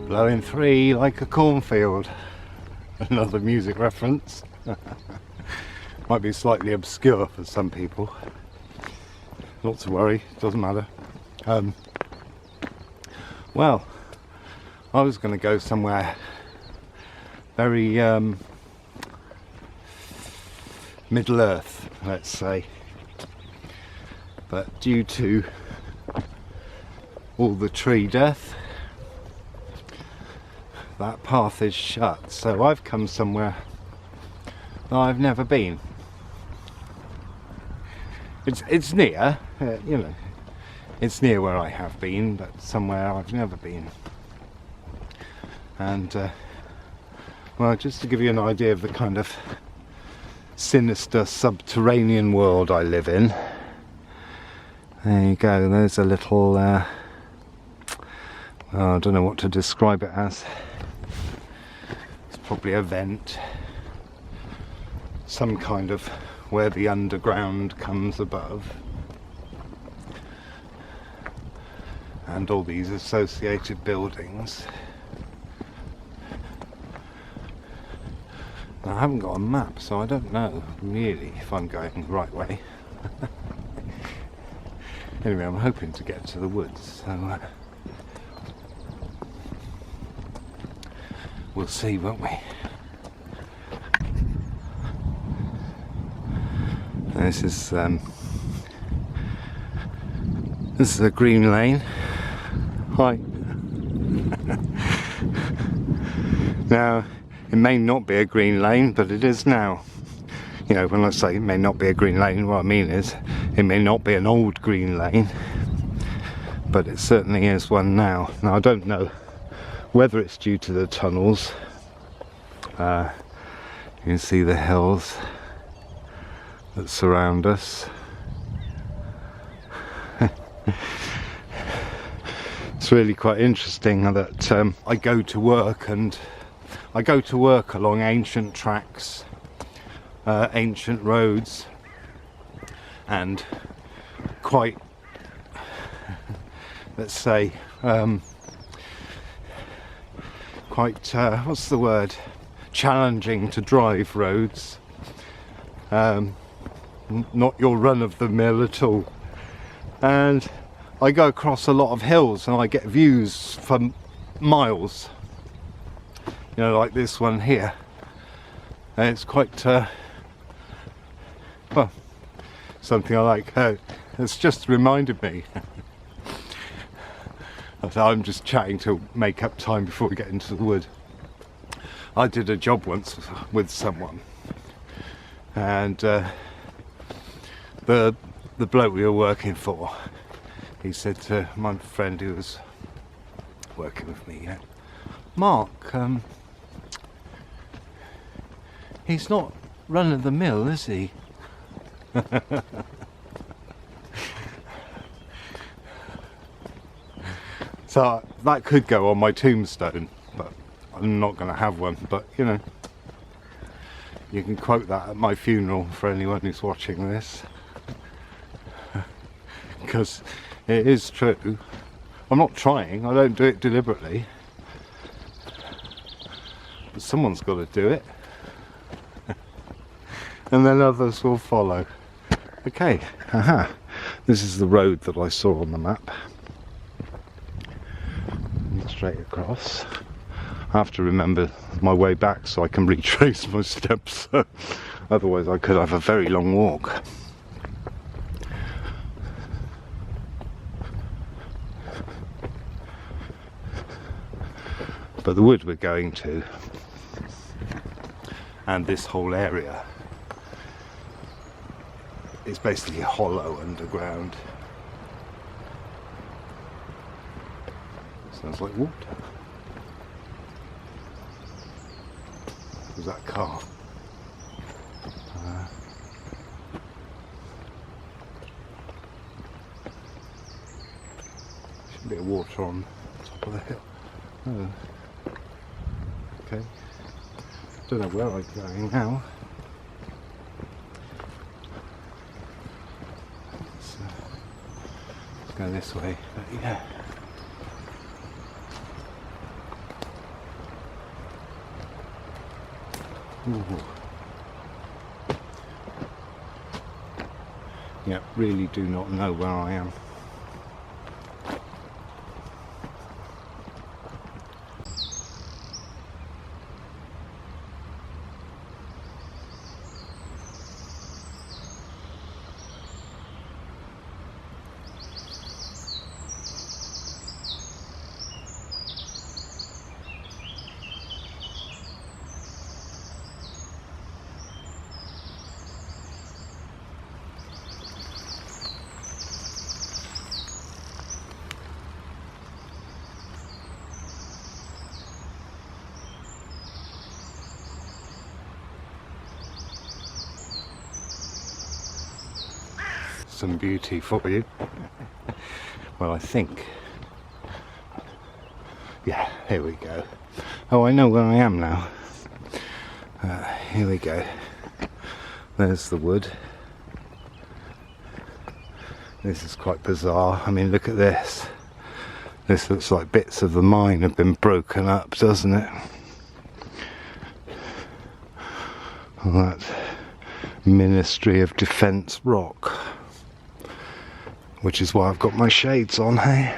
Blowing 3 like a cornfield. Another music reference. Might be slightly obscure for some people. Not to worry, doesn't matter. Well, I was going to go somewhere very Middle Earth, let's say, but due to all the tree death, that path is shut, so I've come somewhere that I've never been. It's near, you know, it's near where I have been, but somewhere I've never been. And well, just to give you an idea of the kind of sinister subterranean world I live in, there you go, there's a little well, I don't know what to describe it as. It's probably a vent, some kind of where the underground comes above, and all these associated buildings. Now, I haven't got a map, so I don't know really if I'm going the right way. Anyway, I'm hoping to get to the woods, so we'll see, won't we? This is a green lane. Hi. Now, it may not be a green lane, but it is now. You know, when I say it may not be a green lane, what I mean is it may not be an old green lane, but it certainly is one now. Now, I don't know whether it's due to the tunnels. You can see the hills that surround us. It's really quite interesting that I go to work along ancient tracks, ancient roads, and quite, let's say, quite, what's the word, challenging to drive roads. Not your run-of-the-mill at all. And I go across a lot of hills and I get views for miles, you know, like this one here, and it's quite well, something I like. It's just reminded me. I'm just chatting to make up time before we get into the wood. I did a job once with someone, and the bloke we were working for, he said to my friend who was working with me, Mark, he's not run of the mill, is he? So that could go on my tombstone, but I'm not going to have one. But you know, you can quote that at my funeral for anyone who's watching this, because it is true. I'm not trying, I don't do it deliberately, but someone's got to do it, and then others will follow. Okay, this is the road that I saw on the map, straight across. I have to remember my way back so I can retrace my steps, otherwise I could have a very long walk. But the wood we're going to, and this whole area, is basically hollow underground. Sounds like water. Was that car? Should be a water on top of the hill. Oh. Okay. Don't know where I'm going now. Let's go this way. But yeah. Ooh. Yeah, really do not know where I am. Some beauty for you. Well, I think. Yeah, here we go. Oh, I know where I am now. Here we go. There's the wood. This is quite bizarre. I mean, look at this. This looks like bits of the mine have been broken up, doesn't it? Well, that's Ministry of Defence rock. Which is why I've got my shades on, hey?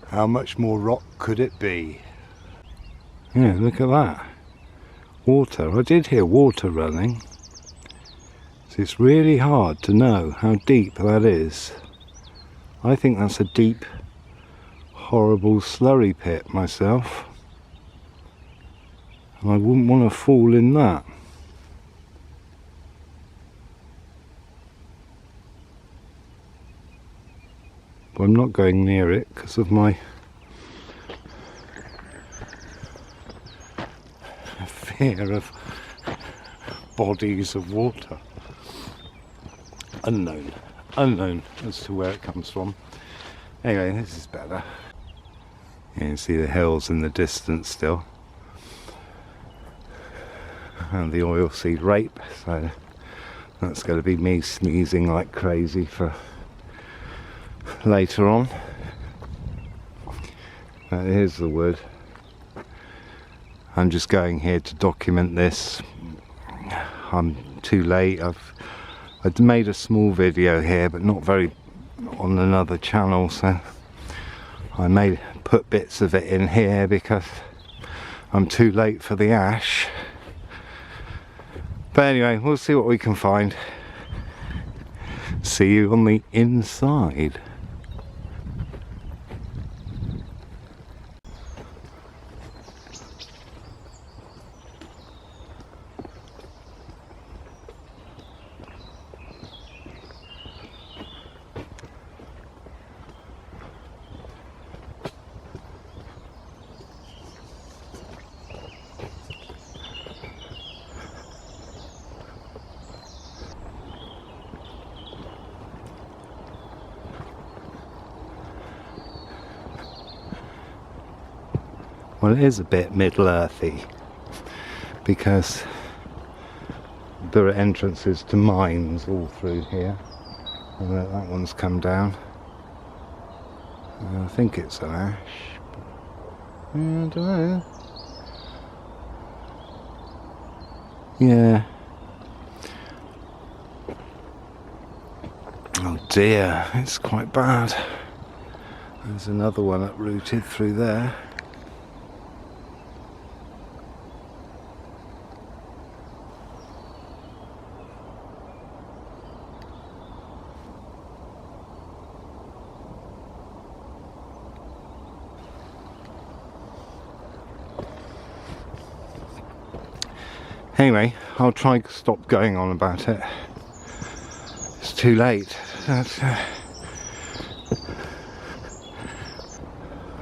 How much more rock could it be? Yeah, look at that. Water. I did hear water running. So it's really hard to know how deep that is. I think that's a deep, horrible slurry pit myself. And I wouldn't want to fall in that. But I'm not going near it because of my fear of bodies of water. Unknown as to where it comes from. Anyway, this is better. You can see the hills in the distance still. And the oilseed rape, so that's going to be me sneezing like crazy for later on. Here's the wood. I'm just going here to document this. I'm too late. I'd made a small video here, but not very on another channel, so I may put bits of it in here because I'm too late for the ash. But anyway, we'll see what we can find. See you on the inside. Well, it is a bit Middle-earthy because there are entrances to mines all through here. And that one's come down. I think it's an ash. I don't know. Yeah. Oh dear, it's quite bad. There's another one uprooted through there. Anyway, I'll try to stop going on about it. It's too late.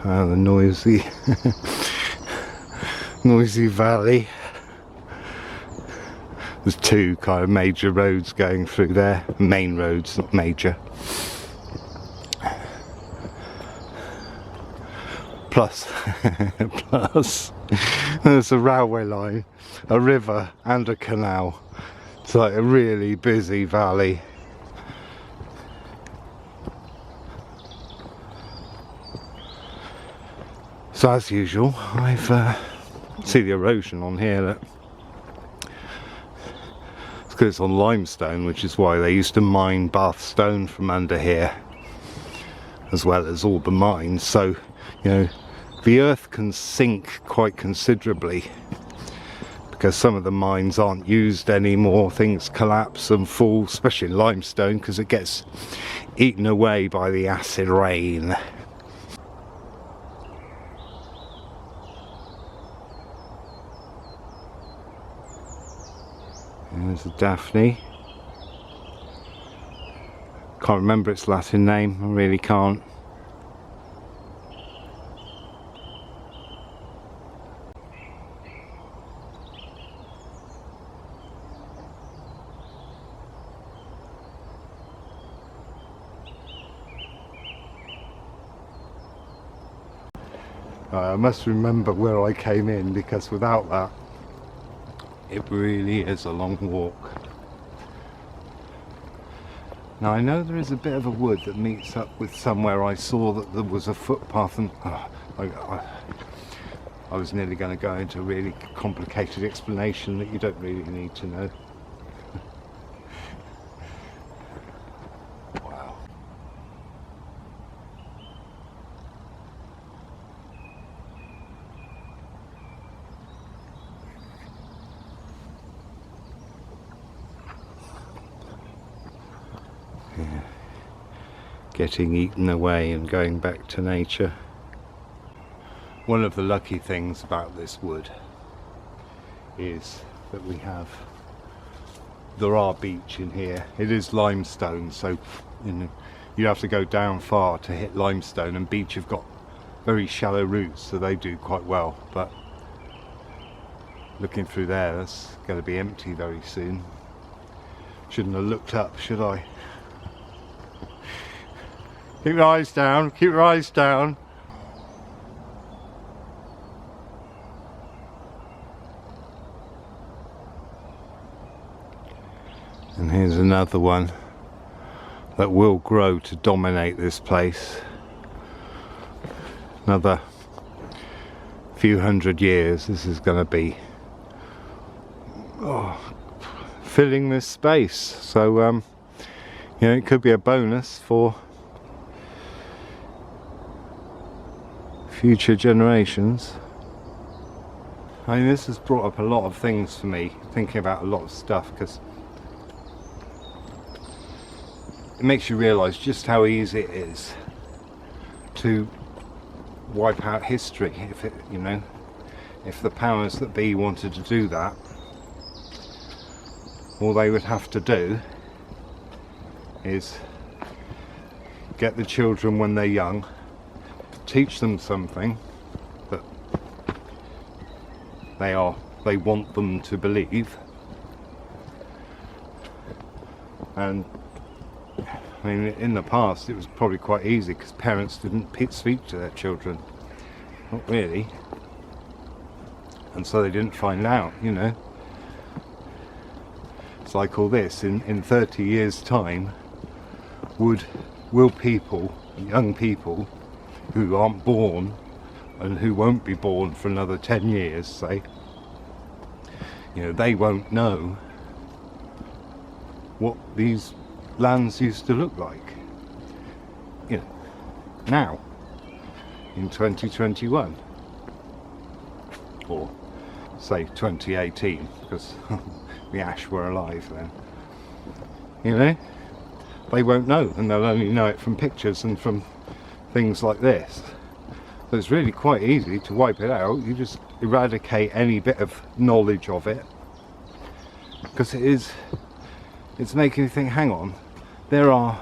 The noisy noisy valley. There's two kind of major roads going through there. Main roads, not major. Plus there's a railway line, a river and a canal. It's like a really busy valley. So as usual, I've see the erosion on here. Look. because it's on limestone, which is why they used to mine Bath stone from under here, as well as all the mines. So, you know, the earth can sink quite considerably because some of the mines aren't used anymore. Things collapse and fall, especially in limestone, because it gets eaten away by the acid rain. There's a Daphne. Can't remember its Latin name, I really can't. I must remember where I came in, because without that it really is a long walk. Now I know there is a bit of a wood that meets up with somewhere I saw that there was a footpath, and I was nearly going to go into a really complicated explanation that you don't really need to know. Wow. Yeah. Getting eaten away and going back to nature. One of the lucky things about this wood is that there are beach in here. It is limestone, so you know, you have to go down far to hit limestone, and beach have got very shallow roots, so they do quite well. But looking through there, that's going to be empty very soon. Shouldn't have looked up, should I? Keep your eyes down, keep your eyes down. And here's another one that will grow to dominate this place. Another few hundred years, this is going to be filling this space. So, you know, it could be a bonus for future generations. I mean, this has brought up a lot of things for me, thinking about a lot of stuff, because it makes you realise just how easy it is to wipe out history. If it, you know, if the powers that be wanted to do that, all they would have to do is get the children when they're young, teach them something that they want them to believe, and I mean, in the past it was probably quite easy because parents didn't speak to their children, not really, and so they didn't find out, you know. It's like all this, in 30 years time, will people, young people who aren't born and who won't be born for another 10 years, say, you know, they won't know what these lands used to look like, you know, now in 2021, or say 2018, because the Ash were alive then. You know, they won't know, and they'll only know it from pictures and from things like this. So it's really quite easy to wipe it out. You just eradicate any bit of knowledge of it, because it's making me think, hang on, there are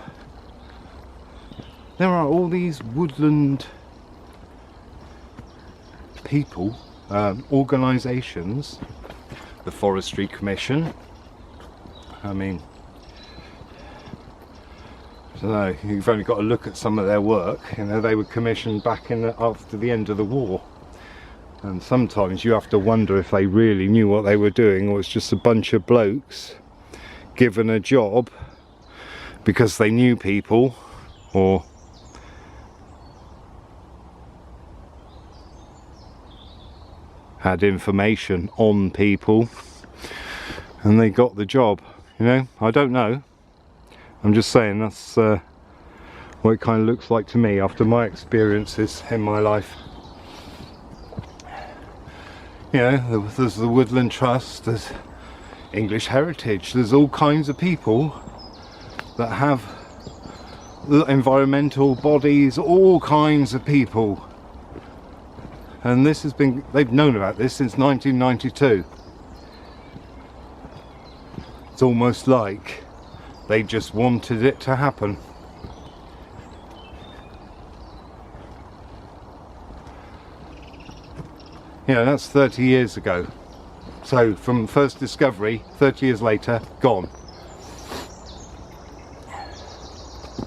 all these woodland people, organisations, the Forestry Commission. I mean, I don't know, you've only got to look at some of their work. You know, they were commissioned back after the end of the war, and sometimes you have to wonder if they really knew what they were doing, or it's just a bunch of blokes given a job because they knew people, or had information on people, and they got the job. You know, I don't know. I'm just saying that's what it kind of looks like to me after my experiences in my life. You know, there's the Woodland Trust, there's English Heritage, there's all kinds of people that have environmental bodies, all kinds of people. And this has been, they've known about this since 1992. It's almost like they just wanted it to happen. Yeah, that's 30 years ago. So from first discovery, 30 years later, gone.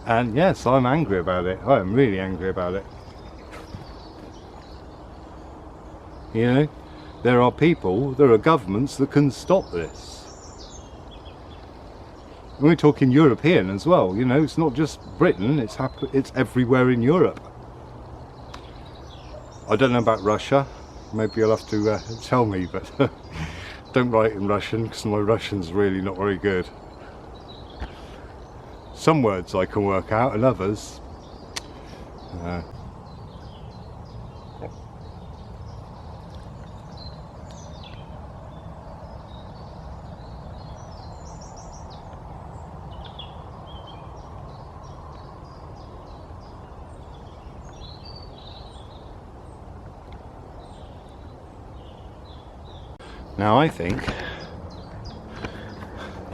And yes, I'm angry about it. I am really angry about it. You know, there are people, there are governments that can stop this. And we're talking European as well, you know, it's not just Britain, it's everywhere in Europe. I don't know about Russia, maybe you'll have to tell me, but don't write in Russian because my Russian's really not very good. Some words I can work out and others Now I think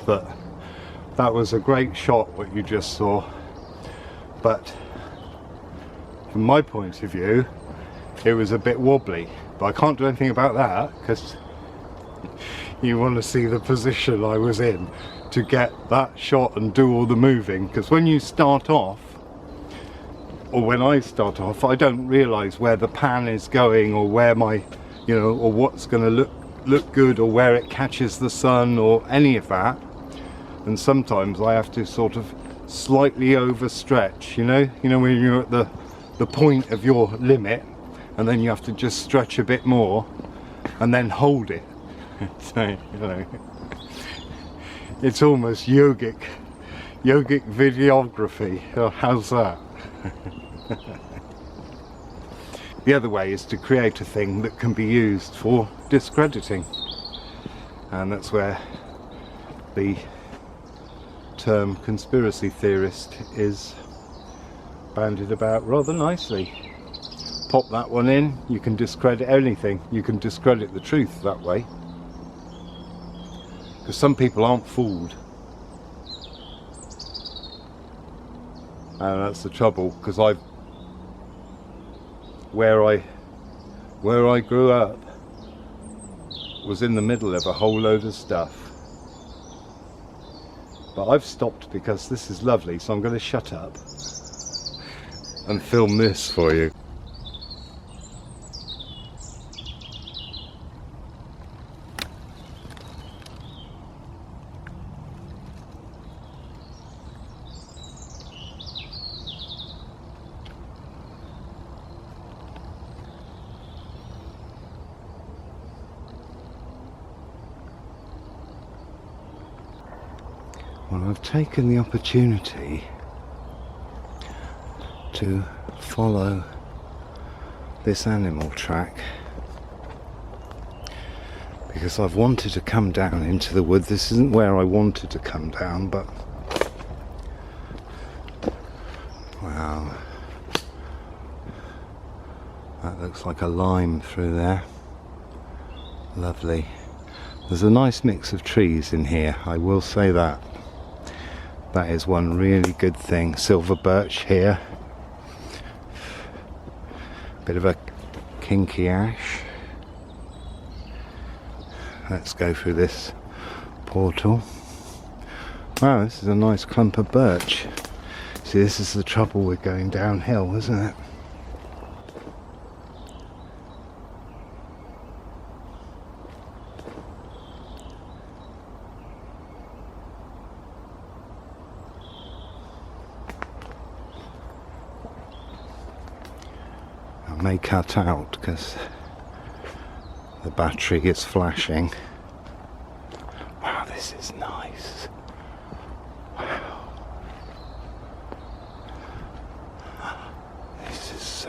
that was a great shot what you just saw, but from my point of view it was a bit wobbly, but I can't do anything about that because you want to see the position I was in to get that shot and do all the moving, because when you start off, or when I start off, I don't realise where the pan is going or where my, you know, or what's going to look good or where it catches the sun or any of that. And sometimes I have to sort of slightly overstretch, you know when you're at the point of your limit and then you have to just stretch a bit more and then hold it. So, you know, it's almost yogic videography. Oh, how's that? The other way is to create a thing that can be used for discrediting, and that's where the term conspiracy theorist is bandied about rather nicely. Pop that one in, you can discredit anything, you can discredit the truth that way, because some people aren't fooled, and that's the trouble, because where I grew up was in the middle of a whole load of stuff. But I've stopped because this is lovely, so I'm going to shut up and film this for you. Well, I've taken the opportunity to follow this animal track because I've wanted to come down into the wood. This isn't where I wanted to come down, but wow, that looks like a lime through there. Lovely. There's a nice mix of trees in here, I will say that. That is one really good thing. Silver birch here, bit of a kinky ash. Let's go through this portal. Wow, this is a nice clump of birch. See, this is the trouble with going downhill, isn't it? I may cut out because the battery is flashing. Wow, this is nice. This is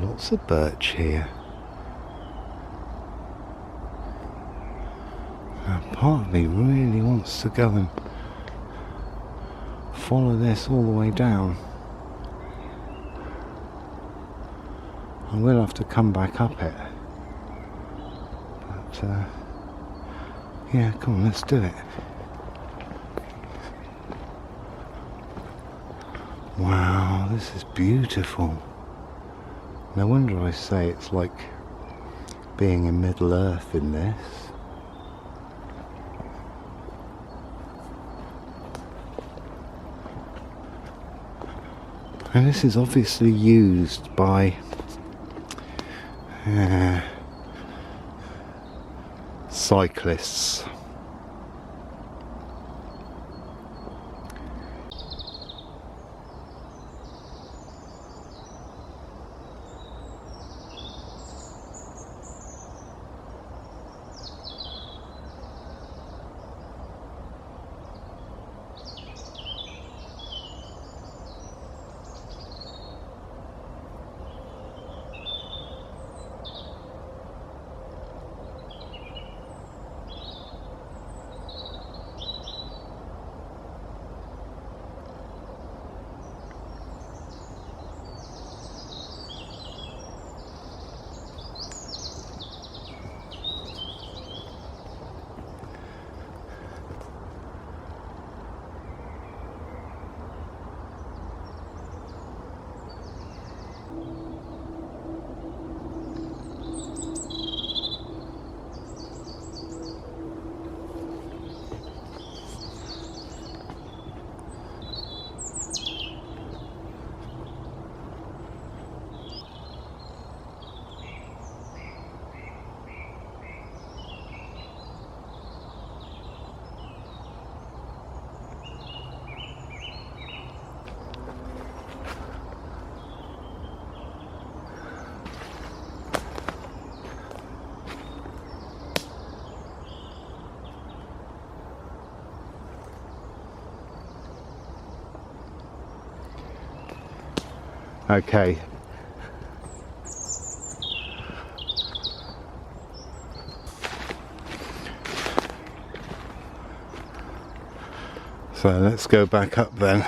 lots of birch here. Now, part of me really wants to go and follow this all the way down. I will have to come back up it. But yeah, come on, let's do it. Wow, this is beautiful. No wonder I say it's like being in Middle Earth in this. And this is obviously used by cyclists. Okay. So let's go back up then.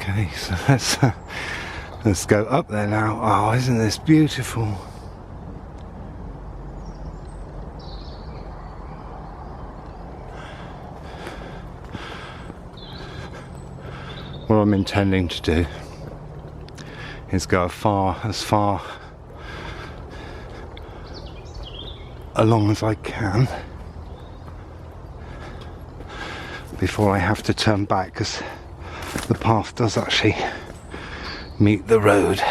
Okay, so let's go up there now. Oh, isn't this beautiful? What I'm intending to do is go as far along as I can before I have to turn back, because the path does actually meet the road.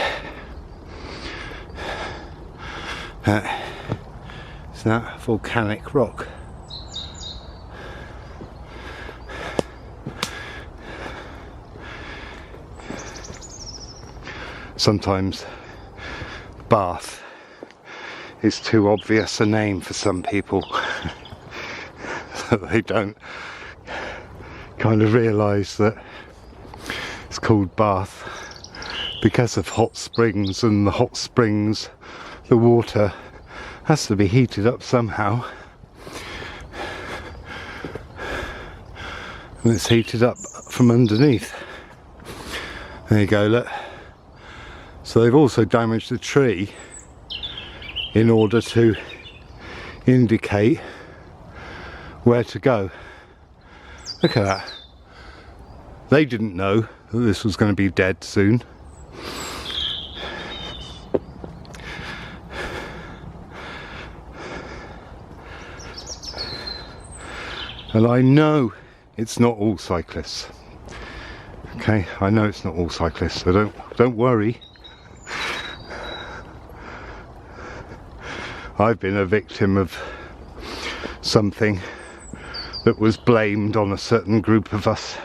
It's that volcanic rock. Sometimes Bath is too obvious a name for some people. They don't kind of realise that it's called Bath because of hot springs, and the hot springs, the water has to be heated up somehow, and it's heated up from underneath. There you go, look. So they've also damaged the tree in order to indicate where to go. Look at that. They didn't know that this was going to be dead soon. And I know it's not all cyclists. Okay, I know it's not all cyclists, so don't worry. I've been a victim of something that was blamed on a certain group of us,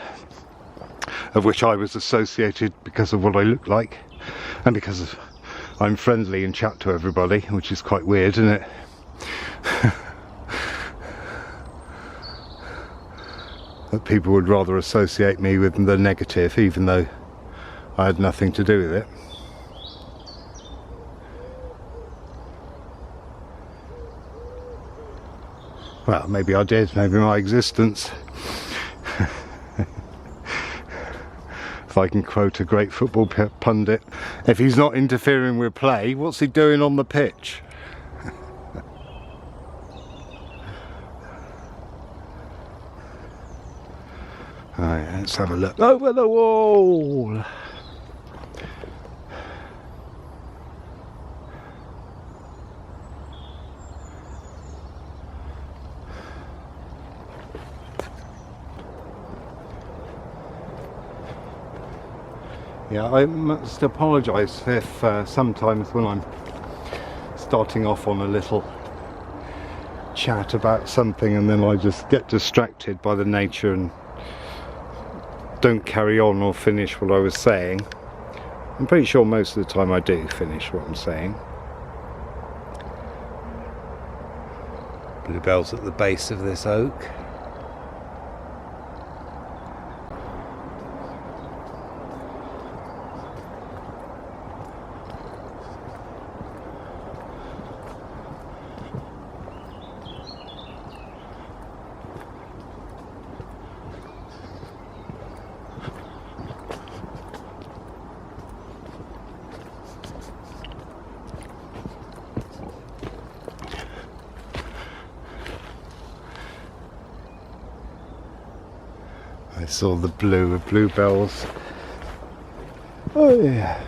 of which I was associated because of what I look like, and because I'm friendly and chat to everybody, which is quite weird, isn't it? That people would rather associate me with the negative, even though I had nothing to do with it. Well, maybe I did, maybe my existence. If I can quote a great football pundit, if he's not interfering with play, what's he doing on the pitch? Alright, let's have a look over the wall. Yeah, I must apologise if sometimes when I'm starting off on a little chat about something and then I just get distracted by the nature and don't carry on or finish what I was saying. I'm pretty sure most of the time I do finish what I'm saying. Bluebells at the base of this oak. I saw the blue of bluebells. Oh yeah.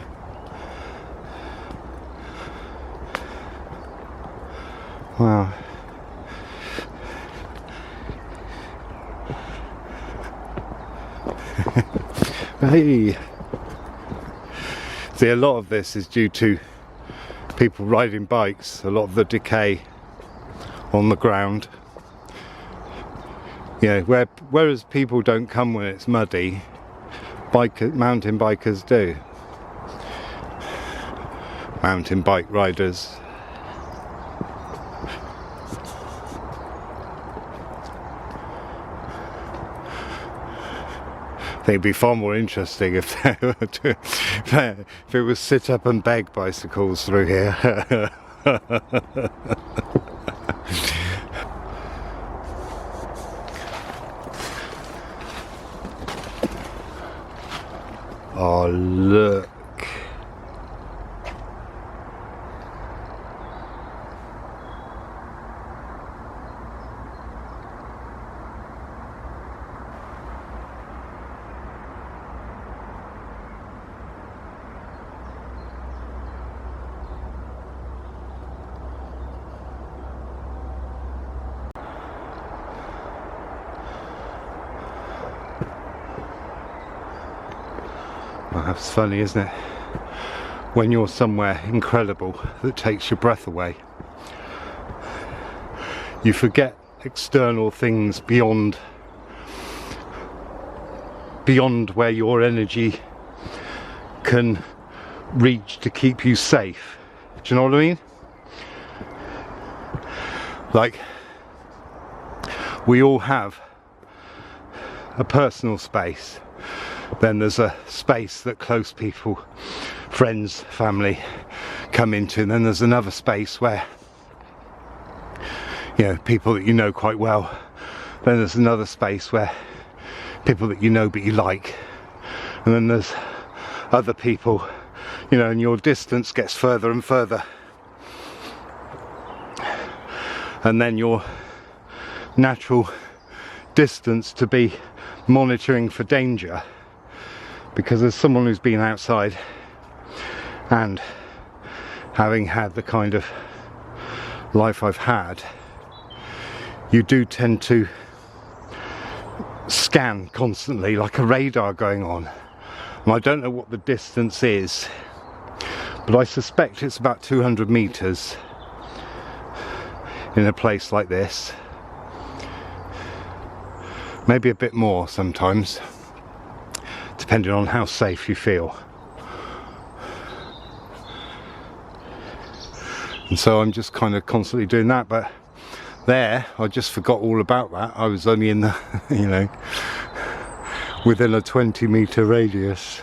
Wow. Hey. See, a lot of this is due to people riding bikes, a lot of the decay on the ground. Yeah, whereas people don't come when it's muddy, mountain bikers do. Mountain bike riders. I think it'd be far more interesting if they were if it was sit up and beg bicycles through here. Oh, look. Well, that's funny, isn't it? When you're somewhere incredible that takes your breath away, you forget external things beyond where your energy can reach to keep you safe. Do you know what I mean? Like, we all have a personal space. Then there's a space that close people, friends, family come into, and then there's another space where, you know, people that you know quite well. Then there's another space where people that you know but you like, and then there's other people, you know, and your distance gets further and further, and then your natural distance to be monitoring for danger, because as someone who's been outside and having had the kind of life I've had, you do tend to scan constantly, like a radar going on. And I don't know what the distance is, but I suspect it's about 200 meters in a place like this. Maybe a bit more sometimes, depending on how safe you feel. And so I'm just kind of constantly doing that, but there, I just forgot all about that. I was only in the, you know, within a 20-meter radius.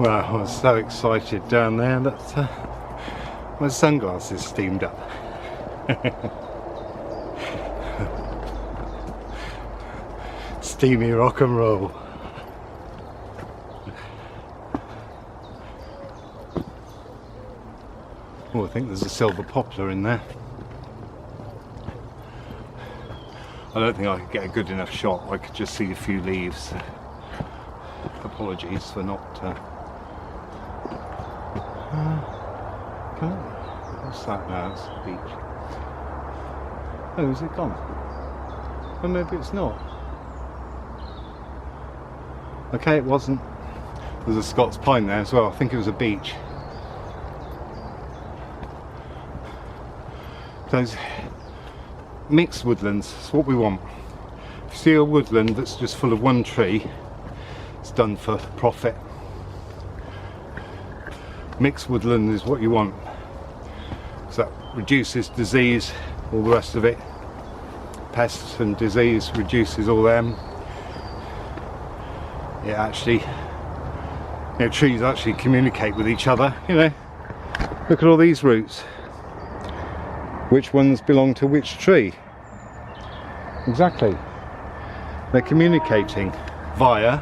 Well, I was so excited down there that my sunglasses steamed up. Steamy rock and roll. Oh, I think there's a silver poplar in there. I don't think I could get a good enough shot. I could just see a few leaves. Apologies for not... What's that now? It's the beach. Oh, is it gone? Or maybe it's not. Okay, it wasn't. There's a Scots pine there as well. I think it was a beach. Those mixed woodlands is what we want. If you see a woodland that's just full of one tree, it's done for profit. Mixed woodland is what you want, because that reduces disease, all the rest of it. Pests and disease reduces all them. It actually, you know, trees actually communicate with each other, you know. Look at all these roots. Which ones belong to which tree? Exactly. They're communicating via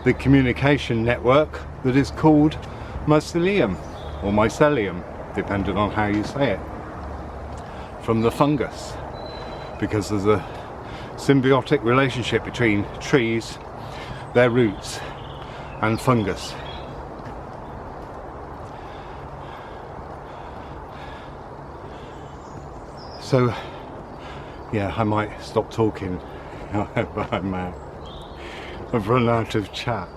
the communication network that is called mycelium, or mycelium, depending on how you say it, from the fungus, because there's a symbiotic relationship between trees, their roots, and fungus. So yeah, I might stop talking. I've run out of chat.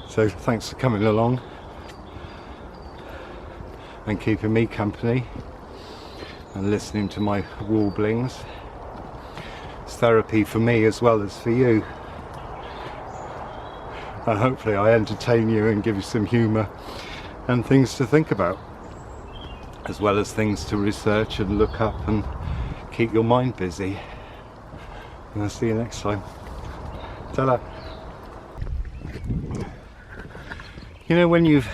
So thanks for coming along and keeping me company and listening to my warblings. It's therapy for me as well as for you. And hopefully I entertain you and give you some humour and things to think about, as well as things to research and look up and keep your mind busy. And I'll see you next time. Ta-da. You know, when you've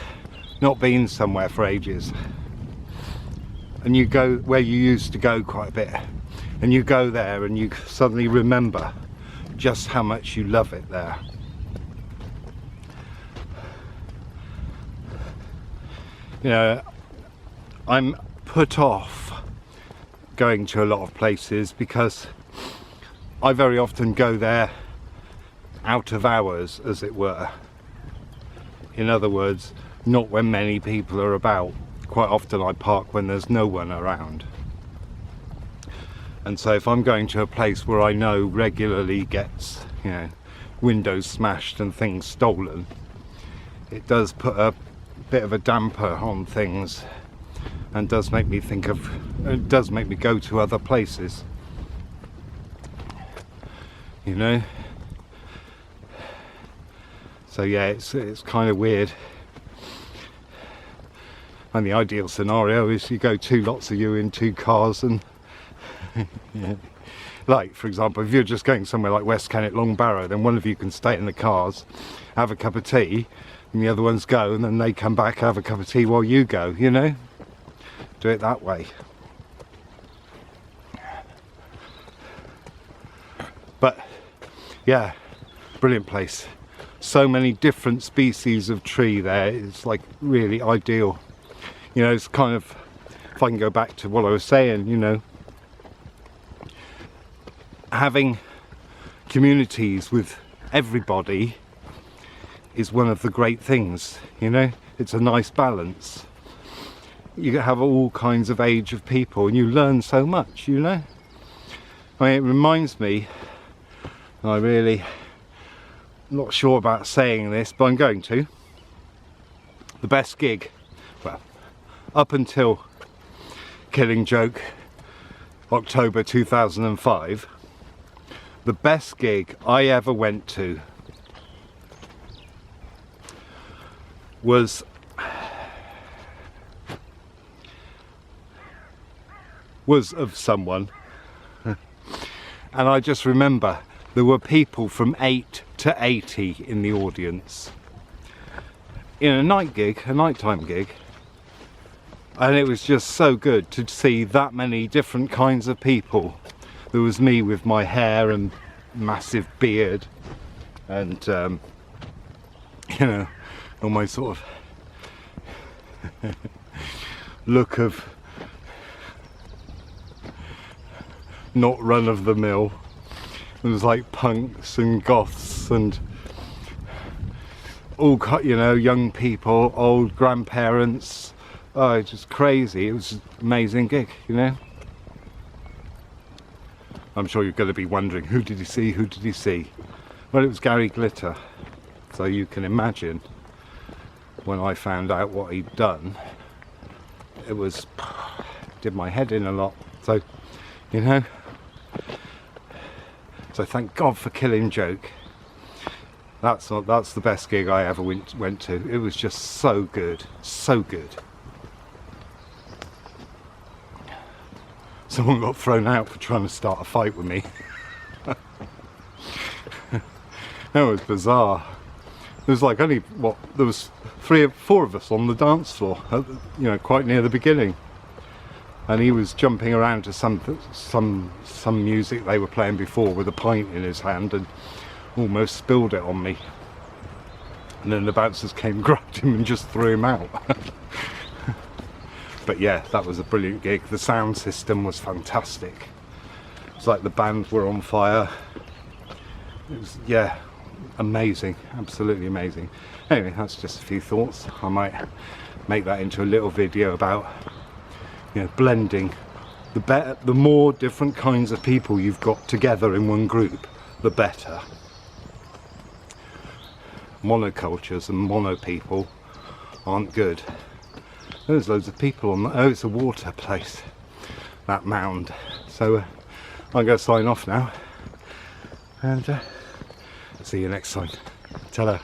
not been somewhere for ages and you go where you used to go quite a bit, and you go there and you suddenly remember just how much you love it there. You know, I'm put off going to a lot of places because I very often go there out of hours, as it were. In other words, not when many people are about. Quite often I park when there's no one around. And so if I'm going to a place where I know regularly gets, you know, windows smashed and things stolen, it does put a bit of a damper on things, and does make me think of, it does make me go to other places, you know. So yeah, it's kind of weird. And the ideal scenario is you go lots of you in 2 cars and yeah. Like, for example, if you're just going somewhere like West Kennet, Long Barrow, then one of you can stay in the cars, have a cup of tea, and the other ones go, and then they come back, have a cup of tea while you go, you know? Do it that way. But, yeah, brilliant place. So many different species of tree there, it's like really ideal. You know, it's kind of, if I can go back to what I was saying, you know, having communities with everybody is one of the great things, you know. It's a nice balance. You have all kinds of age of people and you learn so much, you know. I mean, it reminds me, and I really not sure about saying this, but I'm going to, the best gig, well, up until Killing Joke October 2005, the best gig I ever went to was of someone, and I just remember there were people from 8 to 80 in the audience in a night gig, a nighttime gig, and it was just so good to see that many different kinds of people. There was me with my hair and massive beard and you know, all my sort of look of not run of the mill. It was like punks and goths and all, you know, young people, old grandparents. Oh, it's just crazy. It was an amazing gig, you know. I'm sure you're going to be wondering, who did he see, who did he see? Well, it was Gary Glitter. So you can imagine, when I found out what he'd done, it was, did my head in a lot. So, you know, so thank God for Killing Joke. That's the best gig I ever went to. It was just so good, so good. Someone got thrown out for trying to start a fight with me. That was bizarre. There was like only, what, there was 3 or 4 of us on the dance floor, you know, quite near the beginning. And he was jumping around to some music they were playing before with a pint in his hand and almost spilled it on me. And then the bouncers came, grabbed him and just threw him out. But yeah, that was a brilliant gig. The sound system was fantastic. It's like the band were on fire. It was, yeah, amazing, absolutely amazing. Anyway, that's just a few thoughts. I might make that into a little video about, you know, blending. The more different kinds of people you've got together in one group, the better. Monocultures and mono people aren't good. There's loads of people on that. Oh, it's a water place, that mound. So I'm going to sign off now and see you next time. Ta-da.